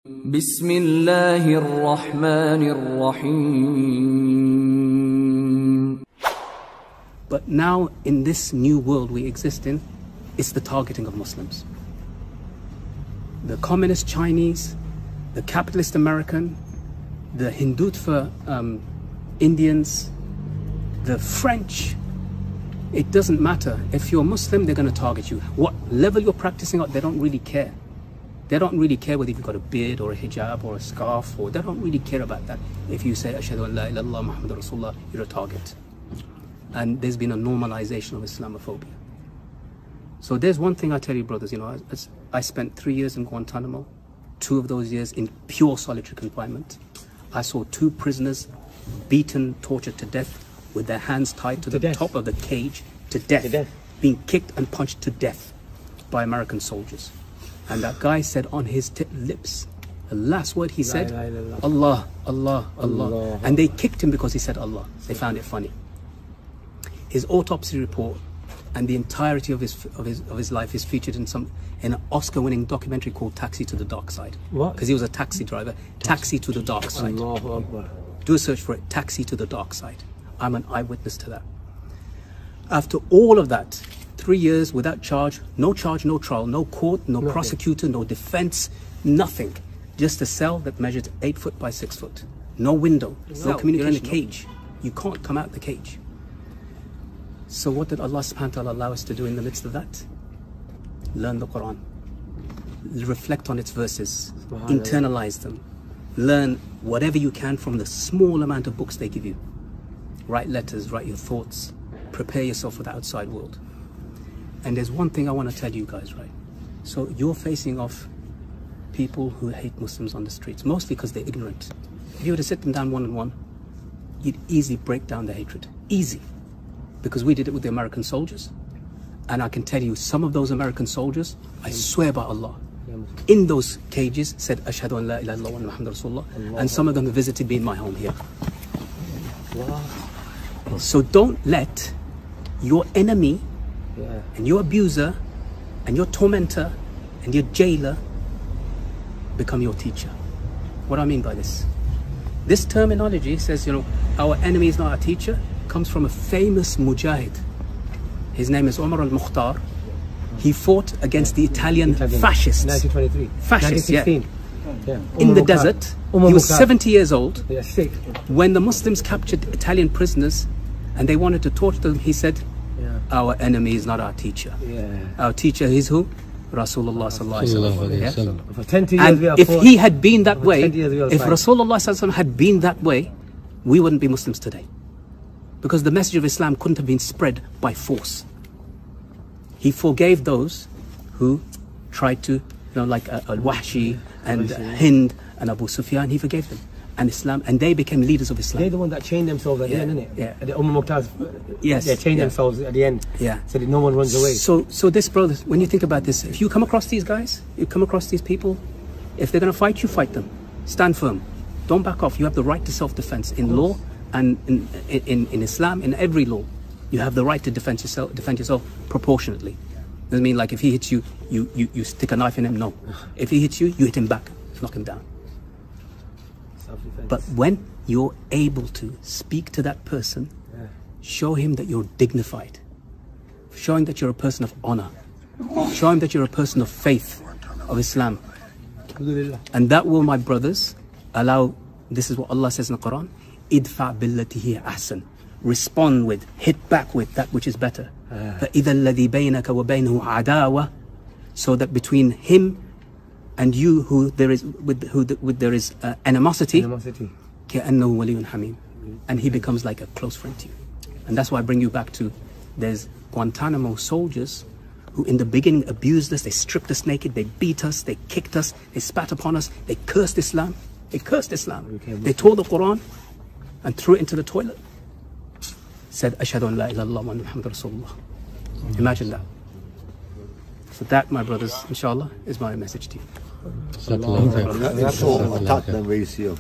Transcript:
Bismillahir Rahmanir Rahim. But now in this new world we exist in, it's the targeting of Muslims. The communist Chinese, the capitalist American, the Hindutva Indians, the French. It doesn't matter. If you're Muslim, they're going to target you. What level you're practicing at, they don't really care. They don't really care whether you've got a beard or a hijab or a scarf, or they don't really care about that. If you say, Ashhadu an la ilaha illallah Muhammadur Rasulullah, you're a target. And there's been a normalization of Islamophobia. So there's one thing I tell you, brothers, you know, I spent 3 years in Gvantanamo, 2 of those years in pure solitary confinement. I saw 2 prisoners beaten, tortured to death, with their hands tied to the top of the cage, to death, being kicked and punched to death by American soldiers. And that guy said on his lips, the last word he said, Allah, Allah, Allah. And they kicked him because he said Allah. They found it funny. His autopsy report and the entirety of his life is featured in an Oscar-winning documentary called Taxi to the Dark Side. What? Because he was a taxi driver. Taxi to the Dark Side. Do a search for it. Taxi to the Dark Side. I'm an eyewitness to that. After all of that, 3 years without charge, no trial, no court, no prosecutor, no defense, nothing. Just a cell that measured 8 foot by 6 foot. No window, no communication. You're in a cage. You can't come out the cage. So what did Allah subhanahu wa ta'ala allow us to do in the midst of that? Learn the Quran. Reflect on its verses. Internalize them. Learn whatever you can from the small amount of books they give you. Write letters, write your thoughts. Prepare yourself for the outside world. And there's one thing I want to tell you guys, right? So you're facing off people who hate Muslims on the streets, mostly because they're ignorant. If you were to sit them down one-on-one, you'd easily break down their hatred. Easy. Because we did it with the American soldiers. And I can tell you, some of those American soldiers, I swear by Allah, in those cages said, Ashhadu an la ilaha illallah Muhammadur Rasulullah. And some of them visited me in my home here. So don't let your enemy and your abuser and your tormentor and your jailer become your teacher. What do I mean by this? This terminology says, you know, our enemy is not our teacher, comes from a famous mujahid. His name is Omar al-Mukhtar. He fought against the Italian fascists. 1923. Fascists, 1916. Yeah. In the desert. He was 70 years old. When the Muslims captured Italian prisoners and they wanted to torture them, he said, our enemy is not our teacher. Our teacher is who? Rasulullah sallallahu alaihi wasallam. For 20 years and if he had been that way, if Rasulullah sallallahu alaihi wasallam had been that way, we wouldn't be Muslims today. Because the message of Islam couldn't have been spread by force. He forgave those who tried to, you know, like Al-Wahshi and Hind and Abu Sufyan, he forgave them. And Islam, and they became leaders of Islam. They're the ones that chained themselves at the end, isn't it? Yeah. The Muqtaz, they chained themselves at the end, so that no one runs away. So this, brother, when you think about this, if you come across these guys, you come across these people, if they're going to fight you, fight them. Stand firm. Don't back off. You have the right to self-defense in law and in Islam, in every law. You have the right to defend yourself proportionately. Doesn't mean like if he hits you, you stick a knife in him. No. If he hits you, you hit him back. Knock him down. But when you're able to speak to that person, show him that you're dignified. Show him that you're a person of honor. Show him that you're a person of faith, of Islam. And that will, my brothers, allow, this is what Allah says in the Quran, idfa billati hiya ahsan. Respond with, hit back with that which is better. فَإِذَا الَّذِي بَيْنَكَ وَبَيْنَهُ عَدَاوَةٌ. So that between him and you, who there is animosity, كَأَنَّهُ وَلِيٌّ حَمِيمٌ. And he becomes like a close friend to you. And that's why I bring you back to, there's Guantanamo soldiers who in the beginning abused us, they stripped us naked, they beat us, they kicked us, they spat upon us, they cursed Islam. They cursed Islam. They tore the Quran and threw it into the toilet. Said, Ashhadu an la ilaha illallah Muhammadur Rasulullah. Imagine that. So that, my brothers, inshallah, is my message to you. That's all attack them where you see them.